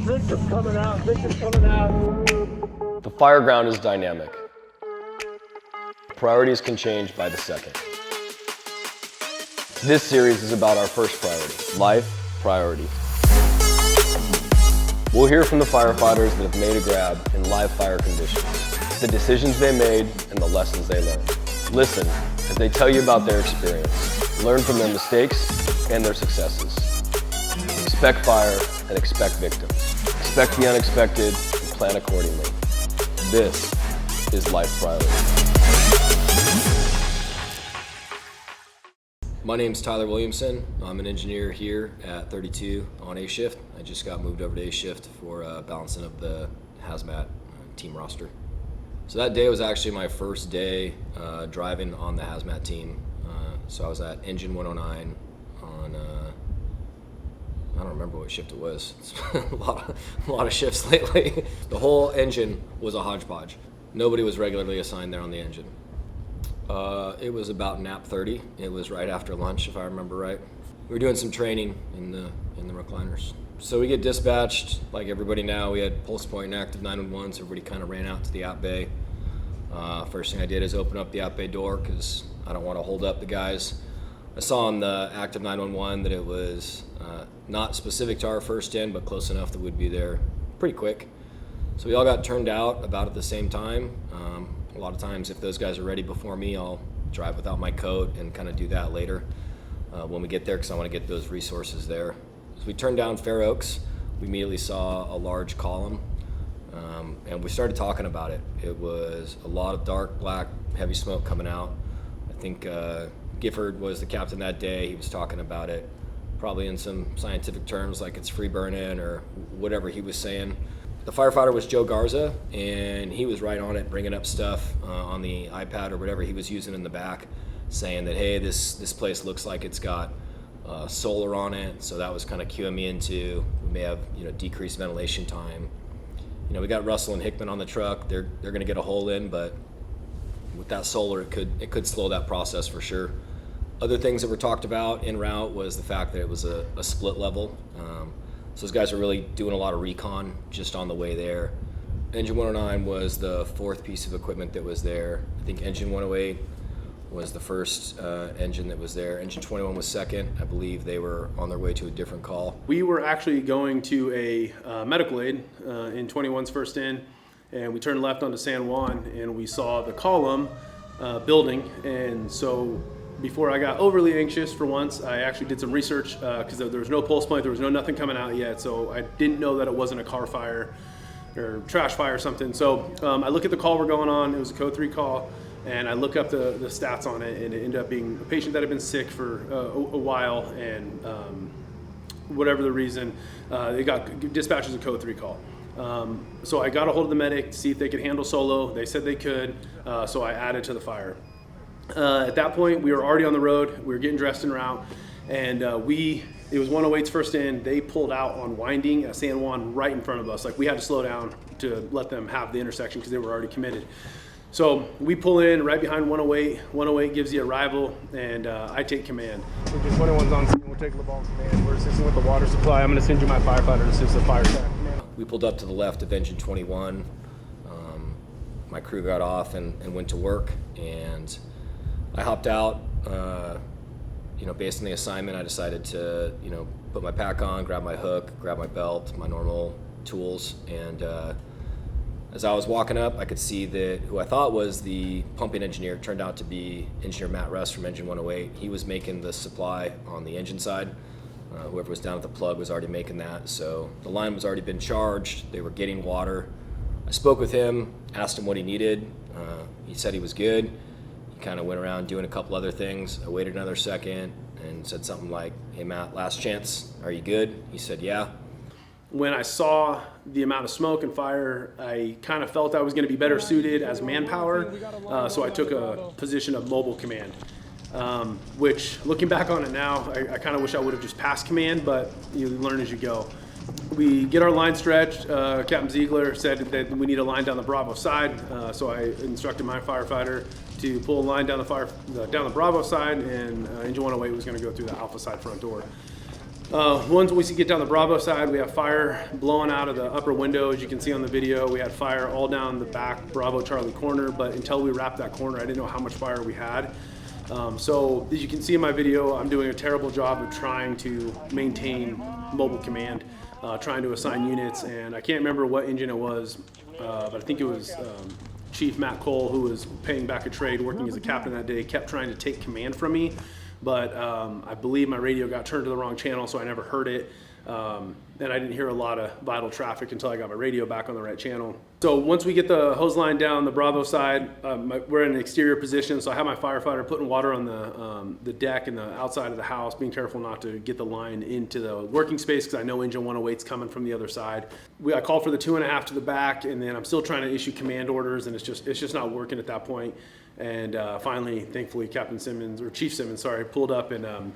Victim's coming out, victim's coming out. The fire ground is dynamic. Priorities can change by the second. This series is about our first priority, life priority. We'll hear from the firefighters that have made a grab in live fire conditions, the decisions they made and the lessons they learned. Listen as they tell you about their experience, learn from their mistakes and their successes. Expect fire and expect victims. Expect the unexpected and plan accordingly. This is Life Priority. My name's Tyler Williamson. I'm an engineer here at 32 on A shift. I just got moved over to A shift for balancing up the hazmat team roster. So that day was actually my first day driving on the hazmat team. So I was at engine 109 on, I don't remember what shift it was. It's a lot of shifts lately. The whole engine was a hodgepodge. Nobody was regularly assigned there on the engine. It was about nap 30. It was right after lunch, if I remember right. We were doing some training in the recliners. So we get dispatched, like everybody now. We had pulse point and active 911, so everybody kind of ran out to the out bay. First thing I did is open up the out bay door because I don't want to hold up the guys. I saw on the active 911 that it was not specific to our first in, but close enough that we'd be there pretty quick. So we all got turned out about at the same time. A lot of times if those guys are ready before me, I'll drive without my coat and kind of do that later when we get there because I want to get those resources there. So we turned down Fair Oaks. We immediately saw a large column and we started talking about it. It was a lot of dark, black, heavy smoke coming out. I think Gifford was the captain that day. He was talking about it probably in some scientific terms like it's free burn-in or whatever he was saying. The firefighter was Joe Garza, and he was right on it, bringing up stuff on the iPad or whatever he was using in the back, saying that, hey, this place looks like it's got solar on it, so that was kind of cueing me into we may have decreased ventilation time. We got Russell and Hickman on the truck. They're going to get a hole in, but with that solar, it could slow that process for sure. Other things that were talked about en route was the fact that it was a split level. So those guys are really doing a lot of recon just on the way there. Engine 109 was the fourth piece of equipment that was there. I think engine 108 was the first engine that was there. Engine 21 was second. I believe they were on their way to a different call. We were actually going to a medical aid in 21's first in, and we turned left onto San Juan, and we saw the column building. And so before I got overly anxious for once, I actually did some research because there was no pulse point, there was nothing coming out yet, so I didn't know that it wasn't a car fire or trash fire or something. So I look at the call we're going on. It was a code 3 call, and I look up the stats on it, and it ended up being a patient that had been sick for a while, and whatever the reason, they got dispatched as a code 3 call. So I got a hold of the medic to see if they could handle solo. They said they could, so I added to the fire. At that point, we were already on the road. We were getting dressed en route, and it was 108's first in. They pulled out on winding at San Juan right in front of us. Like, we had to slow down to let them have the intersection because they were already committed. So we pull in right behind 108. 108 gives the arrival, and I take command. Engine 21's on scene. We'll take LeBon command. We're assisting with the water supply. I'm going to send you my firefighter to assist the fire staff. We pulled up to the left of engine 21. My crew got off and went to work, and I hopped out, based on the assignment. I decided to, put my pack on, grab my hook, grab my belt, my normal tools. And as I was walking up, I could see that who I thought was the pumping engineer turned out to be Engineer Matt Russ from Engine 108. He was making the supply on the engine side. Whoever was down at the plug was already making that. So the line was already been charged. They were getting water. I spoke with him, asked him what he needed. He said he was good. He kind of went around doing a couple other things. I waited another second and said something like, hey Matt, last chance, are you good? He said, yeah. When I saw the amount of smoke and fire, I kind of felt I was going to be better suited as manpower, so I took a position of mobile command, which, looking back on it now, I kind of wish I would have just passed command, but you learn as you go. We get our line stretched. Captain Ziegler said that we need a line down the Bravo side, so I instructed my firefighter to pull a line down the Bravo side, and Engine 108 was going to go through the Alpha side front door. Once we get down the Bravo side, we have fire blowing out of the upper window. As you can see on the video, we had fire all down the back Bravo Charlie corner, but until we wrapped that corner, I didn't know how much fire we had. So as you can see in my video, I'm doing a terrible job of trying to maintain mobile command, trying to assign units, and I can't remember what engine it was, but I think it was Chief Matt Cole, who was paying back a trade, working as a captain that day, kept trying to take command from me. But I believe my radio got turned to the wrong channel, so I never heard it. And I didn't hear a lot of vital traffic until I got my radio back on the right channel. So once we get the hose line down the Bravo side, we're in an exterior position, so I have my firefighter putting water on the deck and the outside of the house, being careful not to get the line into the working space because I know engine 108's coming from the other side. I called for the 2.5 to the back, and then I'm still trying to issue command orders, and it's just not working at that point. And finally, thankfully, Chief Simmons, pulled up and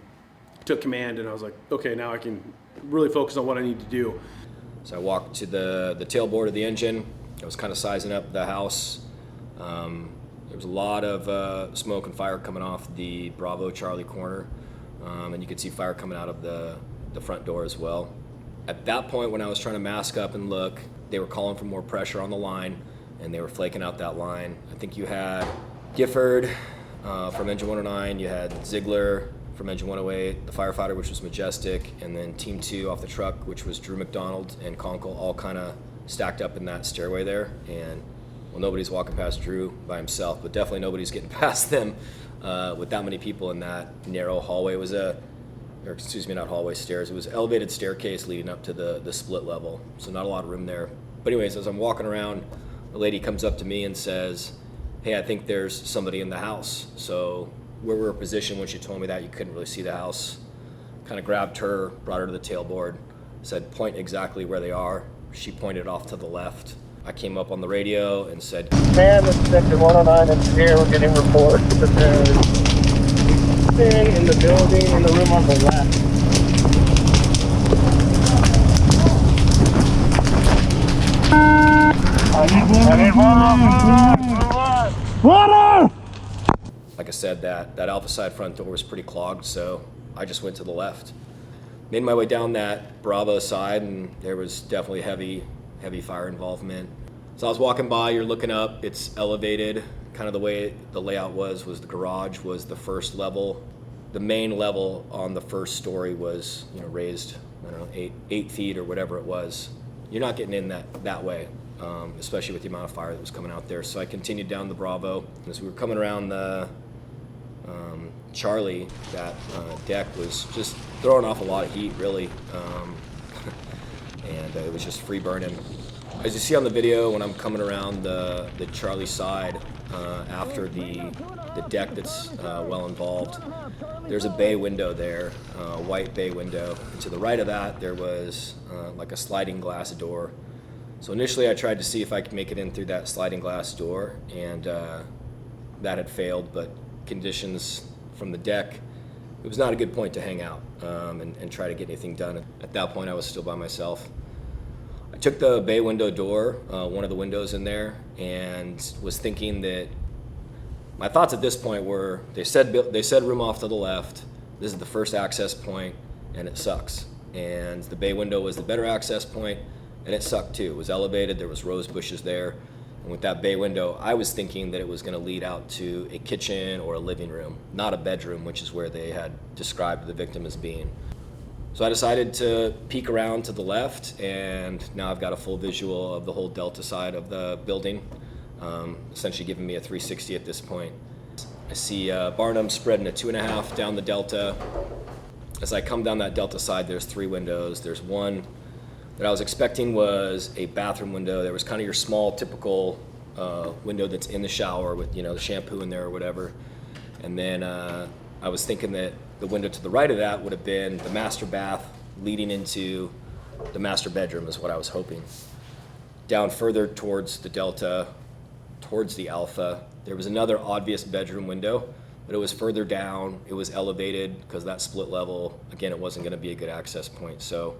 took command, and I was like, okay, now I can really focus on what I need to do. So I walked to the tailboard of the engine. I was kind of sizing up the house. There was a lot of smoke and fire coming off the Bravo Charlie corner, and you could see fire coming out of the front door as well. At that point, when I was trying to mask up and look, they were calling for more pressure on the line, and they were flaking out that line. I think you had Gifford from engine 109, you had Ziegler from engine 108, the firefighter, which was Majestic, and then team 2 off the truck, which was Drew McDonald and Conkle, all kind of stacked up in that stairway there. And well, nobody's walking past Drew by himself, but definitely nobody's getting past them with that many people in that narrow hallway. It was not hallway, stairs. It was an elevated staircase leading up to the split level, so not a lot of room there. But anyways, as I'm walking around, a lady comes up to me and says, hey, I think there's somebody in the house. So where we were positioned when she told me that, you couldn't really see the house. Kind of grabbed her, brought her to the tailboard, said, point exactly where they are. She pointed off to the left. I came up on the radio and said, man, this is Sector 109 engineer. We're getting reports that there's something in the building, in the room on the left. I need water! Like I said, that Alpha side front door was pretty clogged, so I just went to the left. Made my way down that Bravo side, and there was definitely heavy fire involvement. So I was walking by, you're looking up, it's elevated. Kind of the way the layout was the garage was the first level. The main level on the first story was, raised, I don't know, 8 feet or whatever it was. You're not getting in that way, especially with the amount of fire that was coming out there. So I continued down the Bravo. As we were coming around the Charlie, that deck was just throwing off a lot of heat, really, and it was just free burning. As you see on the video, when I'm coming around the Charlie side after the deck that's well involved, there's a bay window there, a white bay window. And to the right of that, there was like a sliding glass door. So initially I tried to see if I could make it in through that sliding glass door, and that had failed, but conditions from the deck, it was not a good point to hang out and try to get anything done. At that point, I was still by myself. I took the bay window door, one of the windows in there, and was thinking that my thoughts at this point were, they said room off to the left, this is the first access point, and it sucks. And the bay window was the better access point, and it sucked too. It was elevated, there was rose bushes there. And with that bay window, I was thinking that it was going to lead out to a kitchen or a living room, not a bedroom, which is where they had described the victim as being. So I decided to peek around to the left, and now I've got a full visual of the whole Delta side of the building, essentially giving me a 360 at this point. I see Barnum spreading a 2.5 down the Delta. As I come down that Delta side, there's 3 windows. There's one that I was expecting was a bathroom window. There was kind of your small, typical window that's in the shower with, the shampoo in there or whatever. And then I was thinking that the window to the right of that would have been the master bath leading into the master bedroom is what I was hoping. Down further towards the Delta, towards the Alpha, there was another obvious bedroom window, but it was further down. It was elevated because that split level, again, it wasn't going to be a good access point. So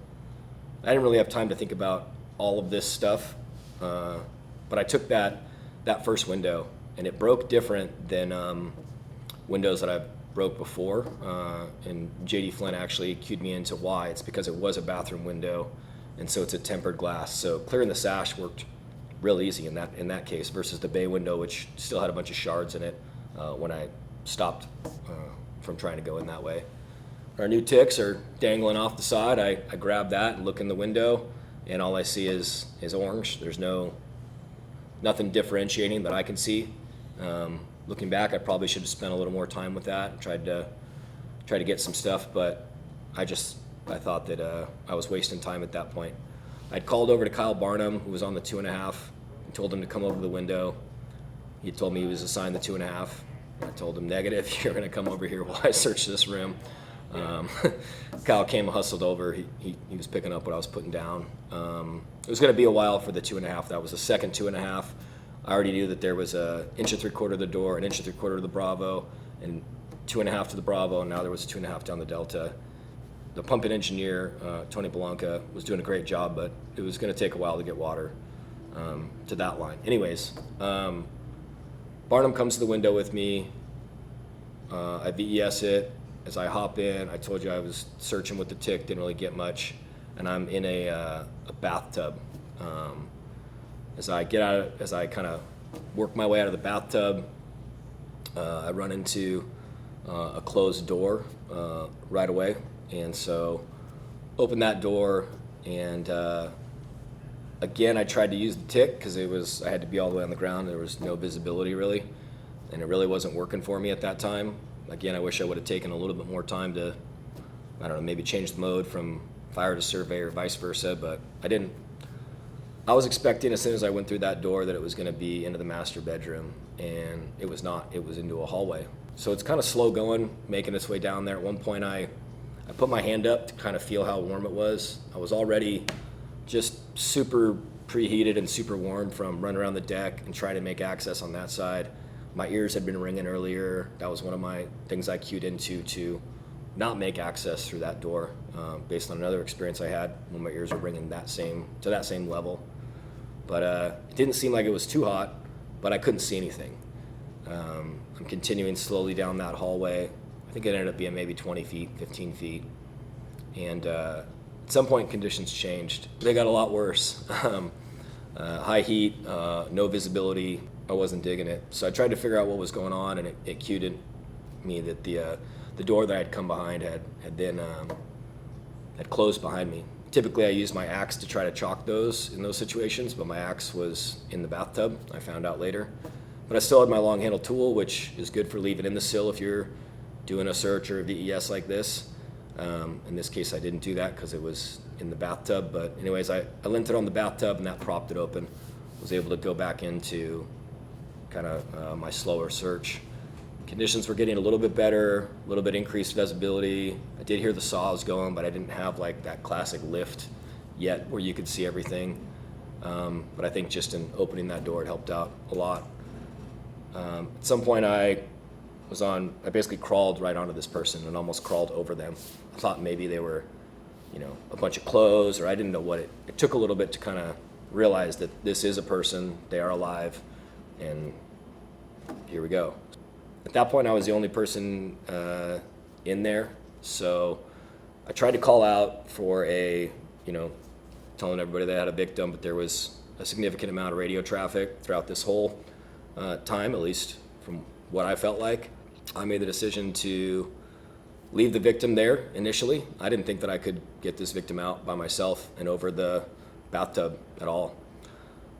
I didn't really have time to think about all of this stuff, but I took that first window, and it broke different than windows that I've broke before, and JD Flynn actually cued me into why. It's because it was a bathroom window, and so it's a tempered glass. So clearing the sash worked real easy in that case versus the bay window, which still had a bunch of shards in it when I stopped from trying to go in that way. Our new ticks are dangling off the side. I grab that and look in the window, and all I see is orange. There's nothing differentiating that I can see. Looking back, I probably should have spent a little more time with that. Tried to get some stuff, but I thought that I was wasting time at that point. I'd called over to Kyle Barnum, who was on the 2.5, and told him to come over to the window. He told me he was assigned the 2.5. I told him, negative, you're going to come over here while I search this room. Kyle came and hustled over. He was picking up what I was putting down. It was going to be a while for the 2.5. That was the second 2.5. I already knew that there was a 1 3/4 of the door, 1 3/4 of the Bravo, and 2.5 to the Bravo, and now there was a 2.5 down the Delta. The pumping engineer, Tony Belanca, was doing a great job, but it was going to take a while to get water to that line. Anyways, Barnum comes to the window with me. I VES it. As I hop in, I told you I was searching with the tick, didn't really get much, and I'm in a bathtub. As I kind of work my way out of the bathtub, I run into a closed door right away, and so open that door, and again I tried to use the tick because I had to be all the way on the ground. There was no visibility really, and it really wasn't working for me at that time. Again, I wish I would have taken a little bit more time to, I don't know, maybe change the mode from fire to survey or vice versa, but I didn't. I was expecting as soon as I went through that door that it was going to be into the master bedroom, and it was not. It was into a hallway. So it's kind of slow going, making its way down there. At one point I put my hand up to kind of feel how warm it was. I was already just super preheated and super warm from running around the deck and trying to make access on that side. My ears had been ringing earlier. That was one of my things I cued into to not make access through that door, based on another experience I had when my ears were ringing to that same level. But it didn't seem like it was too hot, but I couldn't see anything. I'm continuing slowly down that hallway. I think it ended up being maybe 20 feet, 15 feet. And at some point conditions changed. They got a lot worse. High heat, no visibility. I wasn't digging it. So I tried to figure out what was going on, and it cued in me that the door that I had come behind had closed behind me. Typically I use my axe to try to chalk those in those situations, but my axe was in the bathtub, I found out later. But I still had my long handle tool, which is good for leaving in the sill if you're doing a search or a VES like this. In this case I didn't do that because it was in the bathtub, but anyways, I linted on the bathtub and that propped it open. Was able to go back into kind of my slower search. Conditions were getting a little bit better, a little bit increased visibility. I did hear the saws going, but I didn't have like that classic lift yet where you could see everything. But I think just in opening that door, it helped out a lot. At some point I basically crawled right onto this person and almost crawled over them. I thought maybe they were, a bunch of clothes, or I didn't know what it took a little bit to kind of realize that this is a person, they are alive, and here we go. At that point, I was the only person in there, so I tried to call out for telling everybody they had a victim, but there was a significant amount of radio traffic throughout this whole time, at least from what I felt like. I made the decision to leave the victim there initially. I didn't think that I could get this victim out by myself and over the bathtub at all.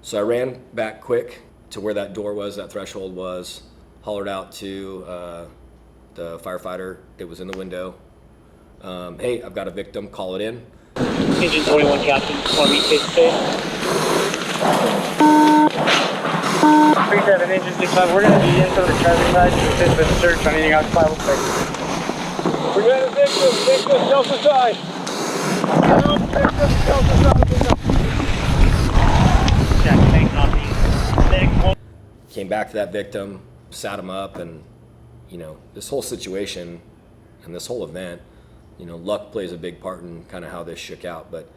So I ran back quick to where that door was, that threshold was, hollered out to the firefighter that was in the window. Hey, I've got a victim, call it in. Engine 21, Captain, want to meet face to face? 37, engine 65, we're going to be into the traffic side to assist with the search on anything outside 506. We got a victim, Delta side. Victim, Delta side. Check, copy. Came back to that victim, sat him up, and this whole situation and this whole event, luck plays a big part in kind of how this shook out, but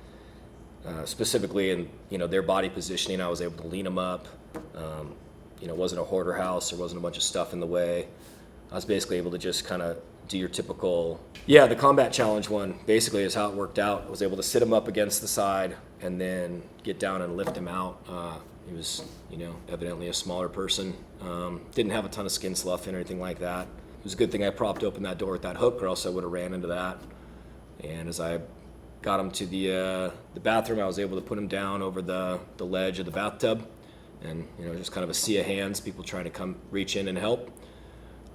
specifically in their body positioning, I was able to lean them up. It wasn't a hoarder house, there wasn't a bunch of stuff in the way. I was basically able to just kind of do your typical, the combat challenge one basically is how it worked out. I was able to sit him up against the side and then get down and lift him out. He was, evidently a smaller person. Didn't have a ton of skin slough or anything like that. It was a good thing I propped open that door with that hook, or else I would have ran into that. And as I got him to the bathroom, I was able to put him down over the ledge of the bathtub, and just kind of a sea of hands, people trying to come reach in and help.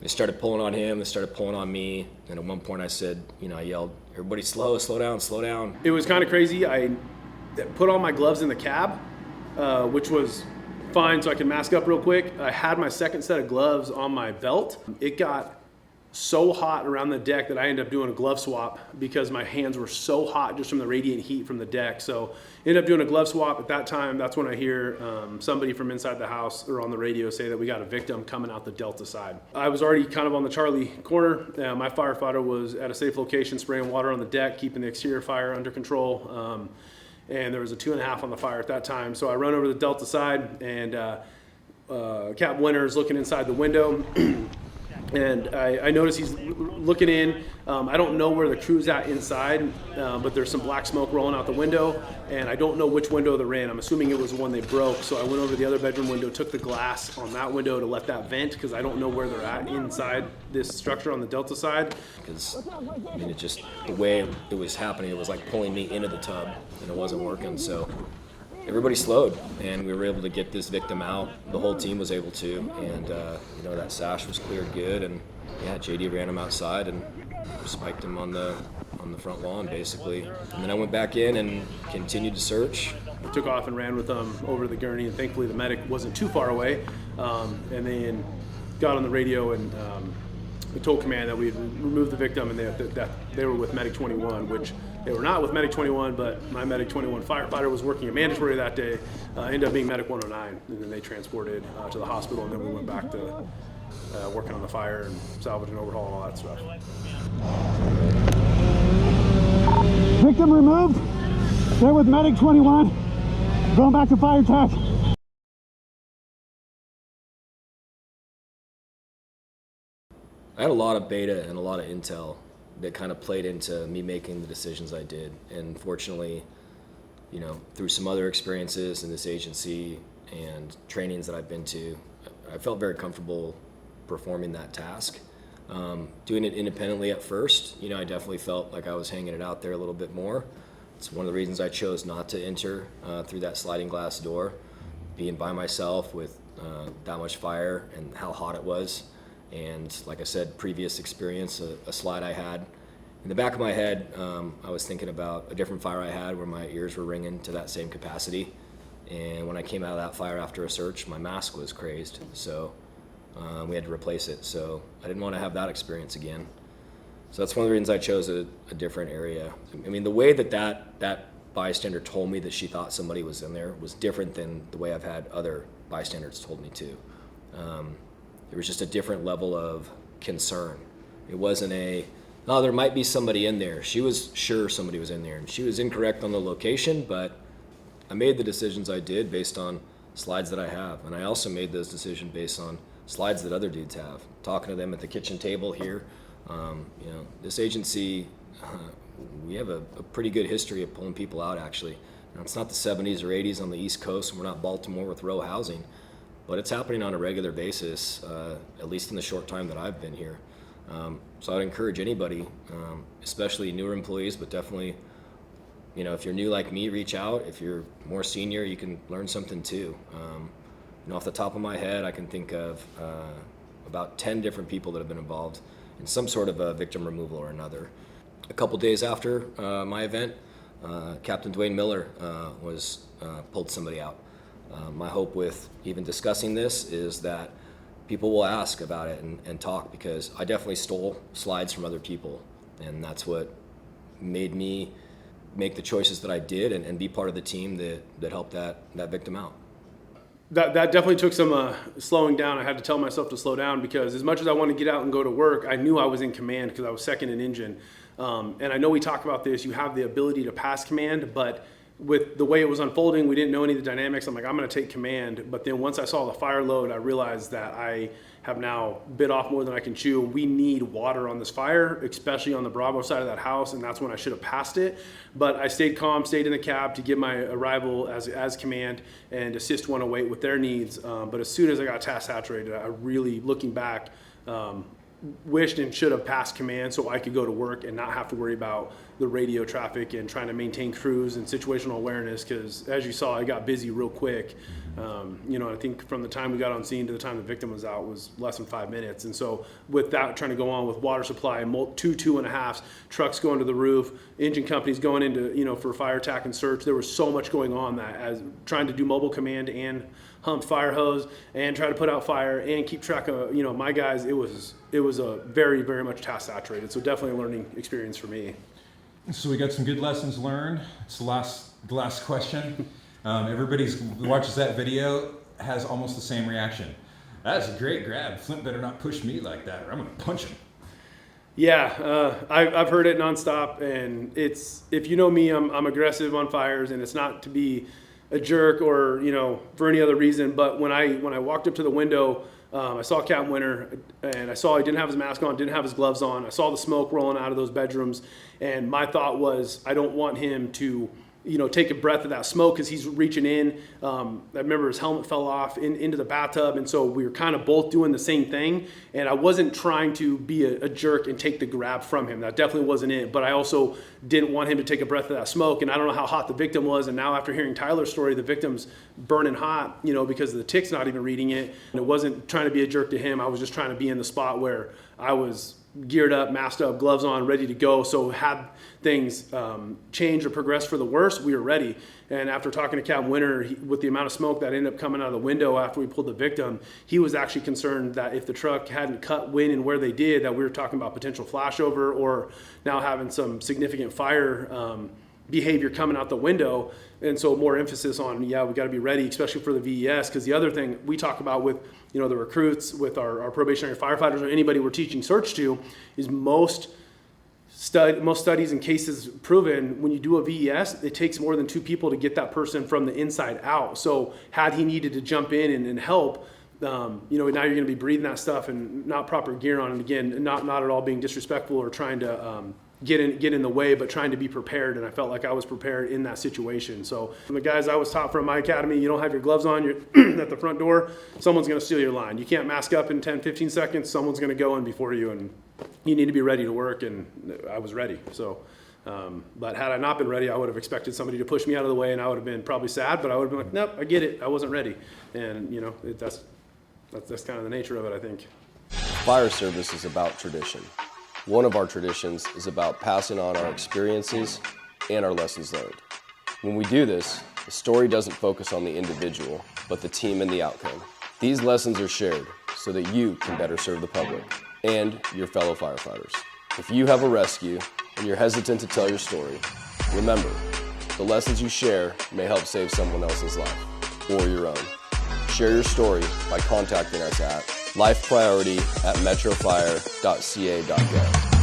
They started pulling on him, they started pulling on me, and at one point I said, I yelled, "Everybody slow down, slow down." It was kind of crazy. I put all my gloves in the cab, which was fine so I could mask up real quick. I had my second set of gloves on my belt. It got so hot around the deck that I ended up doing a glove swap because my hands were so hot just from the radiant heat from the deck. So ended up doing a glove swap. At that time, that's when I hear somebody from inside the house or on the radio say that we got a victim coming out the Delta side. I was already kind of on the Charlie corner. My firefighter was at a safe location spraying water on the deck, keeping the exterior fire under control. And there was a 2.5 on the fire at that time. So I run over to the Delta side, and Cap Winter's looking inside the window. And I notice he's looking in. I don't know where the crew's at inside, but there's some black smoke rolling out the window, and I don't know which window they're in. I'm assuming it was the one they broke, so I went over to the other bedroom window, took the glass on that window to let that vent, because I don't know where they're at inside this structure on the Delta side. Because, it just, the way it was happening, it was like pulling me into the tub, and it wasn't working, so everybody slowed, and we were able to get this victim out. The whole team was able to, and that sash was cleared good, and JD ran him outside and spiked him on the front lawn basically. And then I went back in and continued to search. I took off and ran with them over the gurney, and thankfully the medic wasn't too far away. And then got on the radio and we told command that we had removed the victim, and that they were with Medic 21, which they were not with Medic 21, but my Medic 21 firefighter was working a mandatory that day, ended up being Medic 109, and then they transported to the hospital, and then we went back to working on the fire and salvage and overhaul and all that stuff. Victim removed. They're with Medic 21. Going back to fire tech. I had a lot of beta and a lot of intel that kind of played into me making the decisions I did. And fortunately, through some other experiences in this agency and trainings that I've been to, I felt very comfortable performing that task. Doing it independently at first, I definitely felt like I was hanging it out there a little bit more. It's one of the reasons I chose not to enter through that sliding glass door. Being by myself with that much fire and how hot it was. And like I said, previous experience, a slide I had. In the back of my head, I was thinking about a different fire I had where my ears were ringing to that same capacity. And when I came out of that fire after a search, my mask was crazed. So we had to replace it. So I didn't want to have that experience again. So that's one of the reasons I chose a different area. I mean, the way that bystander told me that she thought somebody was in there was different than the way I've had other bystanders told me too. There was just a different level of concern. It wasn't there might be somebody in there. She was sure somebody was in there, and she was incorrect on the location, but I made the decisions I did based on slides that I have. And I also made those decisions based on slides that other dudes have. Talking to them at the kitchen table here, this agency, we have a pretty good history of pulling people out actually. Now, it's not the 70s or 80s on the East Coast, and we're not Baltimore with row housing. But it's happening on a regular basis, at least in the short time that I've been here. So I'd encourage anybody, especially newer employees, but definitely, if you're new like me, reach out. If you're more senior, you can learn something too. Off the top of my head, I can think of about 10 different people that have been involved in some sort of a victim removal or another. A couple days after my event, Captain Dwayne Miller pulled somebody out. My hope with even discussing this is that people will ask about it and talk, because I definitely stole slides from other people, and that's what made me make the choices that I did and be part of the team that helped that victim out. That definitely took some slowing down. I had to tell myself to slow down, because as much as I wanted to get out and go to work, I knew I was in command because I was second in engine. And I know we talk about this, you have the ability to pass command, but with the way it was unfolding, we didn't know any of the dynamics. I'm like, I'm going to take command. But then once I saw the fire load, I realized that I have now bit off more than I can chew. We need water on this fire, especially on the Bravo side of that house, and that's when I should have passed it. But I stayed calm, stayed in the cab to give my arrival as command and assist 108 with their needs. But as soon as I got task saturated, I really, looking back, wished and should have passed command so I could go to work and not have to worry about the radio traffic and trying to maintain crews and situational awareness, because as you saw, I got busy real quick. I think from the time we got on scene to the time the victim was out was less than 5 minutes. And so with that trying to go on with water supply, 2.5s, trucks going to the roof, engine companies going into, for fire attack and search, there was so much going on that as trying to do mobile command and hump fire hose and try to put out fire and keep track of, my guys, it was a very, very much task saturated. So definitely a learning experience for me. So we got some good lessons learned. It's the last question. Everybody who watches that video has almost the same reaction. That's a great grab. Flint better not push me like that or I'm gonna punch him. Yeah, I've heard it nonstop, and it's, if you know me, I'm aggressive on fires, and it's not to be a jerk or for any other reason. But when I walked up to the window, I saw Captain Winter, and I saw he didn't have his mask on, didn't have his gloves on. I saw the smoke rolling out of those bedrooms, and my thought was, I don't want him to take a breath of that smoke as he's reaching in. I remember his helmet fell off into the bathtub, and so we were kind of both doing the same thing. And I wasn't trying to be a jerk and take the grab from him. That definitely wasn't it. But I also didn't want him to take a breath of that smoke. And I don't know how hot the victim was. And now after hearing Tyler's story, the victim's burning hot, because the tick's not even reading it. And it wasn't trying to be a jerk to him. I was just trying to be in the spot where I was geared up, masked up, gloves on, ready to go. So had things change or progress for the worse, we were ready. And after talking to Captain Winter, with the amount of smoke that ended up coming out of the window after we pulled the victim, he was actually concerned that if the truck hadn't cut when and where they did, that we were talking about potential flashover or now having some significant fire behavior coming out the window. And so more emphasis on, we got to be ready, especially for the VES, because the other thing we talk about with, the recruits, with our probationary firefighters or anybody we're teaching search to, is most studies and cases proven when you do a VES, it takes more than 2 people to get that person from the inside out. So had he needed to jump in and help, now you're going to be breathing that stuff and not proper gear on. And again, not at all being disrespectful or trying to get in the way, but trying to be prepared. And I felt like I was prepared in that situation. So from the guys I was taught from my academy, you don't have your gloves on, you're at the front door, someone's going to steal your line. You can't mask up in 10, 15 seconds. Someone's going to go in before you, and you need to be ready to work. And I was ready. So, but had I not been ready, I would have expected somebody to push me out of the way, and I would have been probably sad, but I would have been like, nope, I get it. I wasn't ready. And that's kind of the nature of it, I think. Fire service is about tradition. One of our traditions is about passing on our experiences and our lessons learned. When we do this, the story doesn't focus on the individual, but the team and the outcome. These lessons are shared so that you can better serve the public and your fellow firefighters. If you have a rescue and you're hesitant to tell your story, remember, the lessons you share may help save someone else's life or your own. Share your story by contacting us at lifepriority@metrofire.ca.gov.